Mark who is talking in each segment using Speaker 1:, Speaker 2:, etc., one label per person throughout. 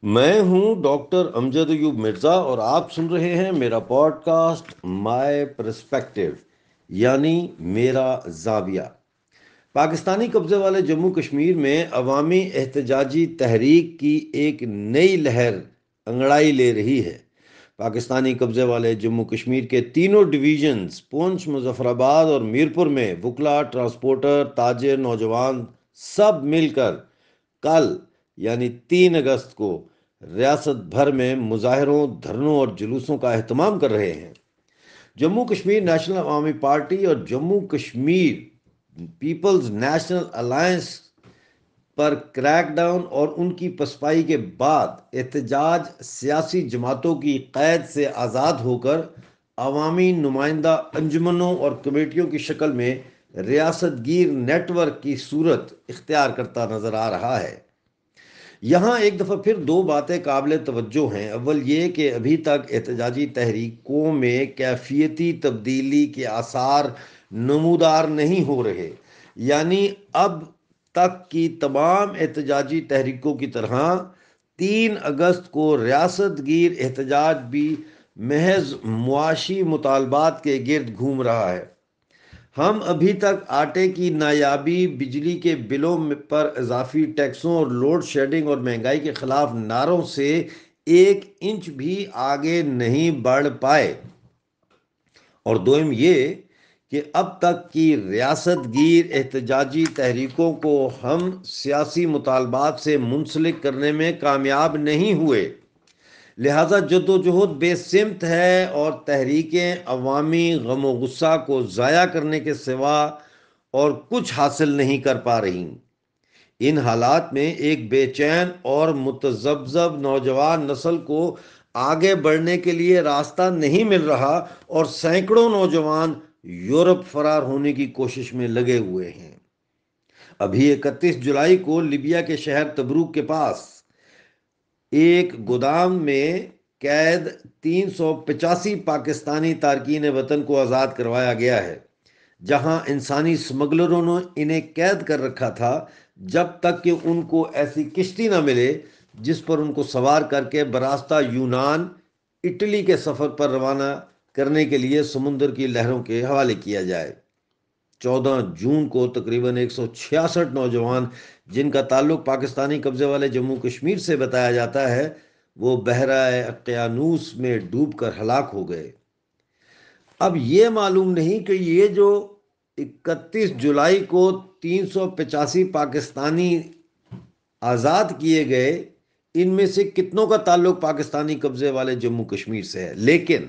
Speaker 1: میں ہوں ڈاکٹر امجد ایوب مرزا اور آپ سن رہے ہیں میرا پوڈ کاسٹ مائی پرسپیکٹو، یعنی میرا زاویہ۔ پاکستانی قبضے والے جموں کشمیر میں عوامی احتجاجی تحریک کی ایک نئی لہر انگڑائی لے رہی ہے۔ پاکستانی قبضے والے جموں کشمیر کے تینوں ڈویژنز پونچھ، مظفر آباد اور میرپور میں وکلا، ٹرانسپورٹر، تاجر، نوجوان سب مل کر کل یعنی 3 اگست کو ریاست بھر میں مظاہروں، دھرنوں اور جلوسوں کا اہتمام کر رہے ہیں۔ جموں کشمیر نیشنل عوامی پارٹی اور Jammu Kashmir people's national alliance پر کریک ڈاؤن اور ان کی پسپائی کے بعد احتجاج سیاسی جماعتوں کی قید سے آزاد ہو کر عوامی نمائندہ انجمنوں اور کمیٹیوں کی شکل میں ریاست گیر نیٹ ورک کی صورت اختیار کرتا نظر آ رہا ہے۔ یہاں ایک دفعہ پھر دو باتیں قابل توجہ ہیں۔ اول یہ کہ ابھی تک احتجاجی تحریکوں میں کیفیتی تبدیلی کے آثار نمودار نہیں ہو رہے، یعنی اب تک کی تمام احتجاجی تحریکوں کی طرح 3 اگست کو ریاست گیر احتجاج بھی محض معاشی مطالبات کے گرد گھوم رہا ہے۔ ہم ابھی تک آٹے کی نایابی، بجلی کے بلوں پر اضافی ٹیکسوں اور لوڈ شیڈنگ اور مہنگائی کے خلاف نعروں سے 1 انچ بھی آگے نہیں بڑھ پائے۔ اور دوم یہ کہ اب تک کی ریاست گیر احتجاجی تحریکوں کو ہم سیاسی مطالبات سے منسلک کرنے میں کامیاب نہیں ہوئے، لہذا جدوجہد بے سمت ہے اور تحریکیں عوامی غم و غصہ کو ضائع کرنے کے سوا اور کچھ حاصل نہیں کر پا رہی۔ ان حالات میں ایک بے چین اور متذبذب نوجوان نسل کو آگے بڑھنے کے لیے راستہ نہیں مل رہا اور سینکڑوں نوجوان یورپ فرار ہونے کی کوشش میں لگے ہوئے ہیں۔ ابھی 31 جولائی کو لیبیا کے شہر تبروک کے پاس ایک گودام میں قید 385 پاکستانی تارکین وطن کو آزاد کروایا گیا ہے، جہاں انسانی سمگلروں نے انہیں قید کر رکھا تھا جب تک کہ ان کو ایسی کشتی نہ ملے جس پر ان کو سوار کر کے براستہ یونان اٹلی کے سفر پر روانہ کرنے کے لیے سمندر کی لہروں کے حوالے کیا جائے۔ 14 جون کو تقریباً 166 نوجوان جن کا تعلق پاکستانی قبضے والے جموں کشمیر سے بتایا جاتا ہے، وہ بحیرہ اقیانوس میں ڈوب کر ہلاک ہو گئے۔ اب یہ معلوم نہیں کہ یہ جو 31 جولائی کو 385 پاکستانی آزاد کیے گئے، ان میں سے کتنوں کا تعلق پاکستانی قبضے والے جموں کشمیر سے ہے، لیکن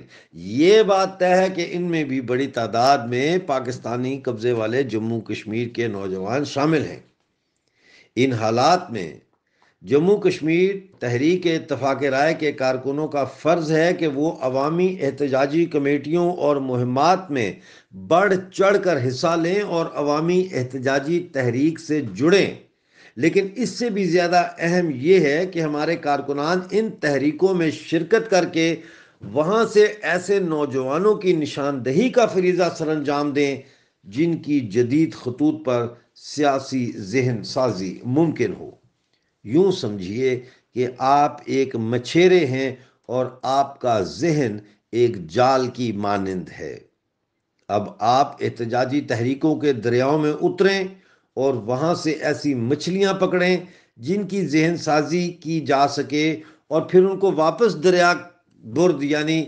Speaker 1: یہ بات طے ہے کہ ان میں بھی بڑی تعداد میں پاکستانی قبضے والے جموں کشمیر کے نوجوان شامل ہیں۔ ان حالات میں جموں کشمیر تحریک اتفاق رائے کے کارکنوں کا فرض ہے کہ وہ عوامی احتجاجی کمیٹیوں اور مہمات میں بڑھ چڑھ کر حصہ لیں اور عوامی احتجاجی تحریک سے جڑیں، لیکن اس سے بھی زیادہ اہم یہ ہے کہ ہمارے کارکنان ان تحریکوں میں شرکت کر کے وہاں سے ایسے نوجوانوں کی نشاندہی کا فریضہ سر انجام دیں جن کی جدید خطوط پر سیاسی ذہن سازی ممکن ہو۔ یوں سمجھیے کہ آپ ایک مچھیرے ہیں اور آپ کا ذہن ایک جال کی مانند ہے۔ اب آپ احتجاجی تحریکوں کے دریاؤں میں اتریں اور وہاں سے ایسی مچھلیاں پکڑیں جن کی ذہن سازی کی جا سکے اور پھر ان کو واپس دریا برد یعنی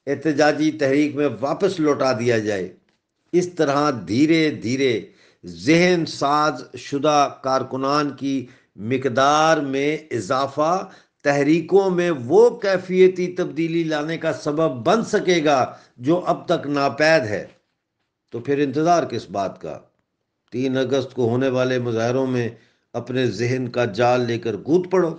Speaker 1: احتجاجی تحریک میں واپس لوٹا دیا جائے۔ اس طرح دھیرے دھیرے ذہن ساز شدہ کارکنان کی مقدار میں اضافہ تحریکوں میں وہ کیفیتی تبدیلی لانے کا سبب بن سکے گا جو اب تک ناپید ہے۔ تو پھر انتظار کس بات کا؟ 3 اگست کو ہونے والے مظاہروں میں اپنے ذہن کا جال لے کر کود پڑو۔